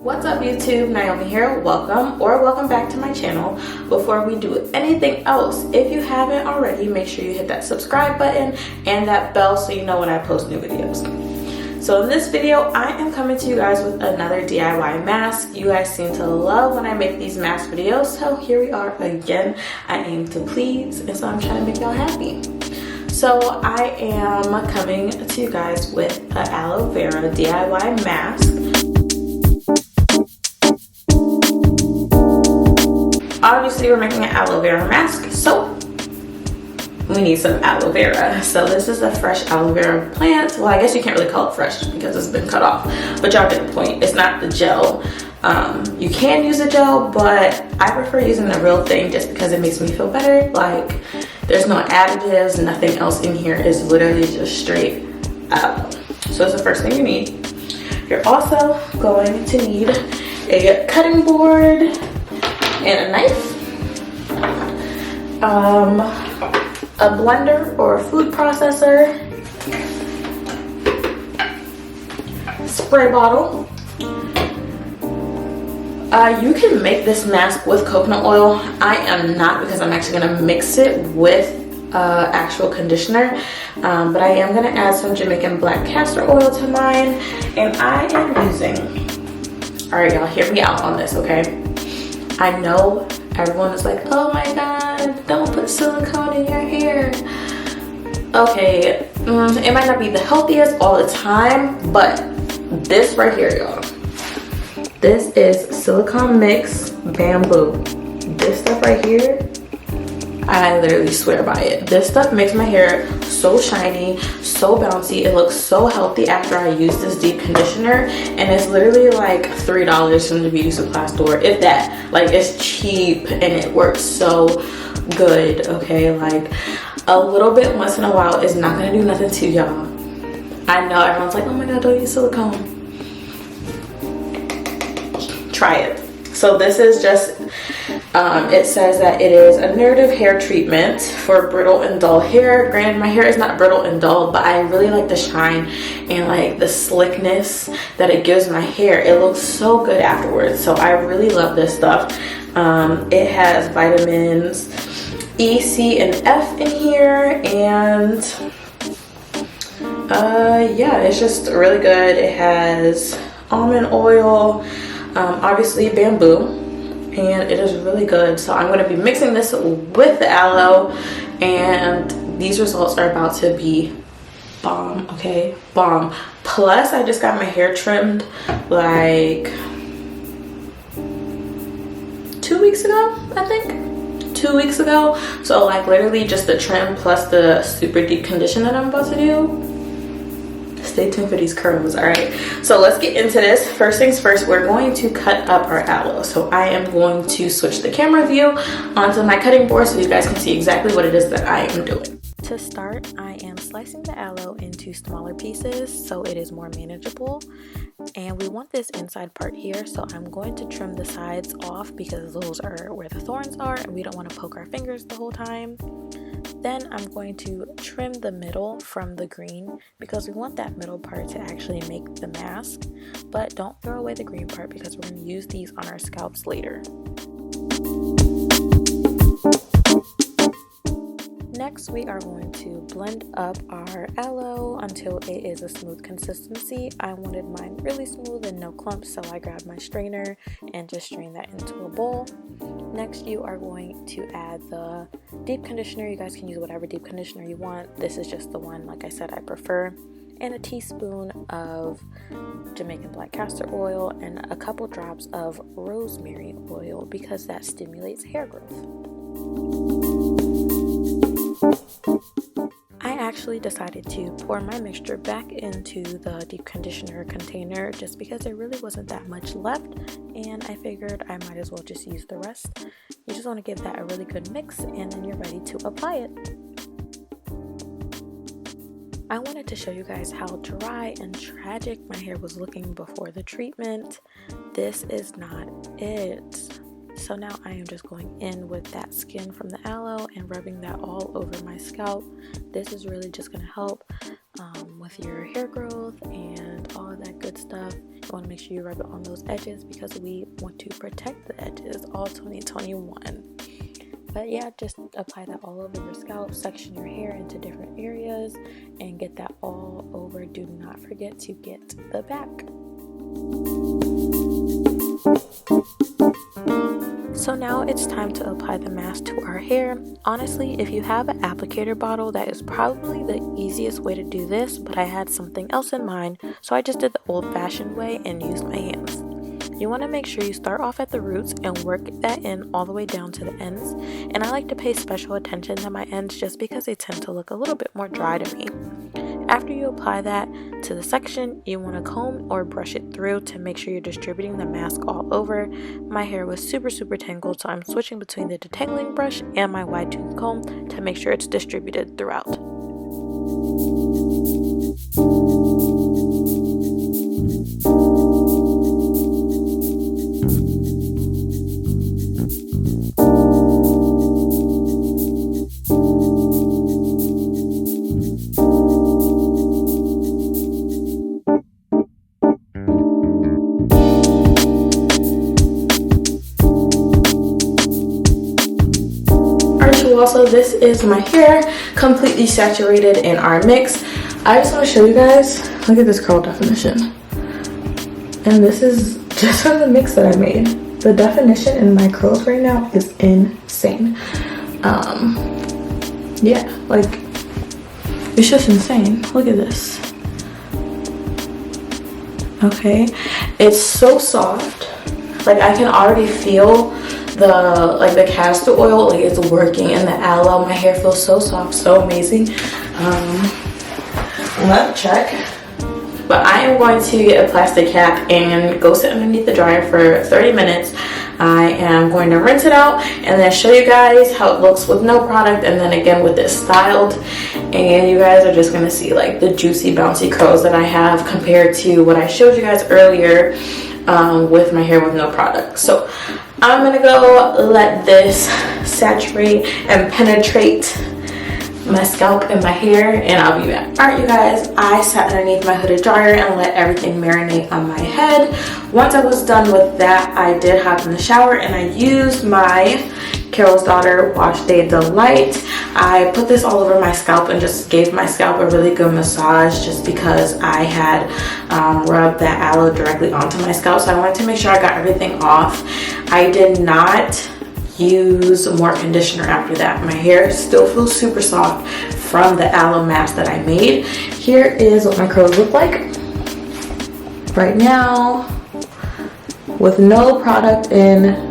What's up YouTube, Naomi here. Welcome back to my channel. Before we do anything else, if you haven't already, make sure you hit that subscribe button and that bell so you know when I post new videos. So in this video, I am coming to you guys with another DIY mask. You guys seem to love when I make these mask videos, so here we are again. I aim to please, and so I'm trying to make y'all happy. So I am coming to you guys with an aloe vera DIY mask. Obviously, we're making an aloe vera mask, so we need some aloe vera. So this is a fresh aloe vera plant. Well, I guess you can't really call it fresh because it's been cut off, but y'all get the point. It's not the gel. You can use the gel, but I prefer using the real thing just because it makes me feel better. Like, there's no additives, nothing else in here. It's literally just straight aloe. So that's the first thing you need. You're also going to need a cutting board and a knife, a blender or a food processor, spray bottle. You can make this mask with coconut oil. I am not, because I'm actually going to mix it with actual conditioner, but I am going to add some Jamaican black castor oil to mine, and I am using, all right y'all, hear me out on this, okay? I know everyone is like, oh my god, don't put silicone in your hair. Okay, it might not be the healthiest all the time, but this right here, y'all. This is silicone mix Bambu. This stuff right here, I literally swear by it. This stuff makes my hair so shiny, so bouncy. It looks so healthy after I use this deep conditioner, and it's literally like $3 from the beauty supply store, if that. Like, it's cheap and it works so good, okay? Like, a little bit once in a while is not gonna do nothing to y'all. I know everyone's like, oh my god, don't use silicone. Try it. So this is just, it says that it is a narrative hair treatment for brittle and dull hair. Granted, my hair is not brittle and dull, but I really like the shine and like the slickness that it gives my hair. It looks so good afterwards. So I really love this stuff. It has vitamins E, C, and F in here, and yeah, it's just really good. It has almond oil, obviously Bambu, and it is really good. So I'm going to be mixing this with the aloe, and these results are about to be bomb, okay? Bomb. Plus, I just got my hair trimmed like 2 weeks ago, I think. 2 weeks ago. So like literally just the trim plus the super deep condition that I'm about to do. Stay tuned for these curls. All right, so let's get into this. First things first, we're going to cut up our aloe. So I am going to switch the camera view onto my cutting board so you guys can see exactly what it is that I am doing. To start, I am slicing the aloe into smaller pieces so it is more manageable, and we want this inside part here, so I'm going to trim the sides off because those are where the thorns are and we don't want to poke our fingers the whole time. Then I'm going to trim the middle from the green because we want that middle part to actually make the mask, but don't throw away the green part because we're going to use these on our scalps later. Next, we are going to blend up our aloe until it is a smooth consistency. I wanted mine really smooth and no clumps, so I grabbed my strainer and just strained that into a bowl. Next, you are going to add the deep conditioner. You guys can use whatever deep conditioner you want. This is just the one, like I said, I prefer. And a teaspoon of Jamaican black castor oil and a couple drops of rosemary oil because that stimulates hair growth. I actually decided to pour my mixture back into the deep conditioner container just because there really wasn't that much left, and I figured I might as well just use the rest. You just want to give that a really good mix, and then you're ready to apply it. I wanted to show you guys how dry and tragic my hair was looking before the treatment. This is not it. So now I am just going in with that skin from the aloe and rubbing that all over my scalp. This is really just going to help with your hair growth and all of that good stuff. You want to make sure you rub it on those edges because we want to protect the edges all 2021. But yeah, just apply that all over your scalp, section your hair into different areas, and get that all over. Do not forget to get the back. So now it's time to apply the mask to our hair. Honestly, if you have an applicator bottle, that is probably the easiest way to do this, but I had something else in mind, so I just did the old-fashioned way and used my hands. You want to make sure you start off at the roots and work that in all the way down to the ends. And I like to pay special attention to my ends just because they tend to look a little bit more dry to me. After you apply that to the section, you want to comb or brush it through to make sure you're distributing the mask all over. My hair was super tangled, so I'm switching between the detangling brush and my wide tooth comb to make sure it's distributed throughout. Also, this is my hair completely saturated in our mix. I just want to show you guys, look at this curl definition, and this is just from the mix that I made. The definition in my curls right now is insane. Yeah, like, it's just insane. Look at this. Okay, it's so soft. Like, I can already feel the castor oil, like, it's working, and the aloe. My hair feels so soft, so amazing. Let me check. But I am going to get a plastic cap and go sit underneath the dryer for 30 minutes. I am going to rinse it out and then show you guys how it looks with no product, and then again with this styled, and you guys are just gonna see like the juicy bouncy curls that I have compared to what I showed you guys earlier with my hair with no product. So I'm gonna go let this saturate and penetrate my scalp and my hair, and I'll be back. Alright, you guys, I sat underneath my hooded dryer and let everything marinate on my head. Once I was done with that, I did hop in the shower and I used my Carol's Daughter Wash Day Delight. I put this all over my scalp and just gave my scalp a really good massage just because I had rubbed that aloe directly onto my scalp, so I wanted to make sure I got everything off. I did not use more conditioner after that. My hair still feels super soft from the aloe mask that I made. Here is what my curls look like right now with no product in.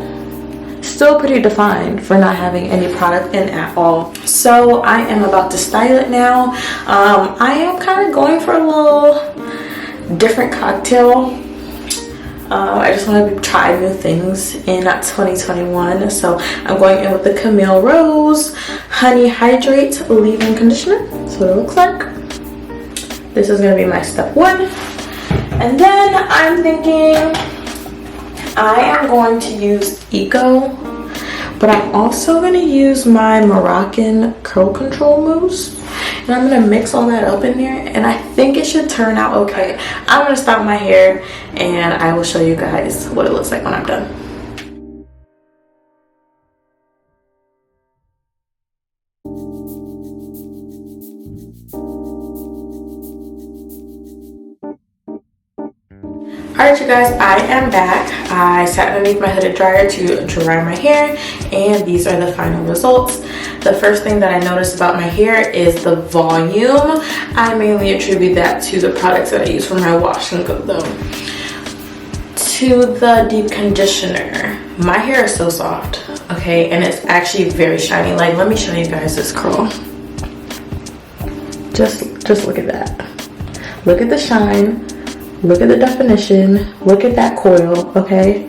Still pretty defined for not having any product in at all. So I am about to style it now. I am kind of going for a little different cocktail. I just want to try new things in 2021. So I'm going in with the Camille Rose Honey Hydrate Leave-In Conditioner. That's what it looks like. This is going to be my step one. And then I'm thinking I am going to use Eco, but I'm also going to use my Moroccan Curl Control Mousse. And I'm going to mix all that up in there, and I think it should turn out okay. I'm going to stop my hair and I will show you guys what it looks like when I'm done. Alright, you guys, I am back. I sat underneath my hooded dryer to dry my hair, and these are the final results. The first thing that I noticed about my hair is the volume. I mainly attribute that to the products that I use for my wash and go though. To the deep conditioner. My hair is so soft, okay, and it's actually very shiny. Like, let me show you guys this curl. Just look at that. Look at the shine. Look at the definition. Look at that coil, okay?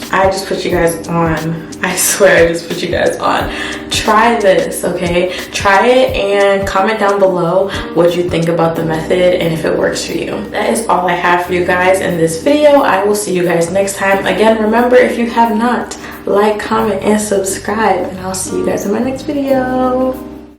I just put you guys on. I swear I just put you guys on. Try this, okay? Try it and comment down below what you think about the method and if it works for you. That is all I have for you guys in this video. I will see you guys next time. Again, remember, if you have not, like, comment, and subscribe. And I'll see you guys in my next video.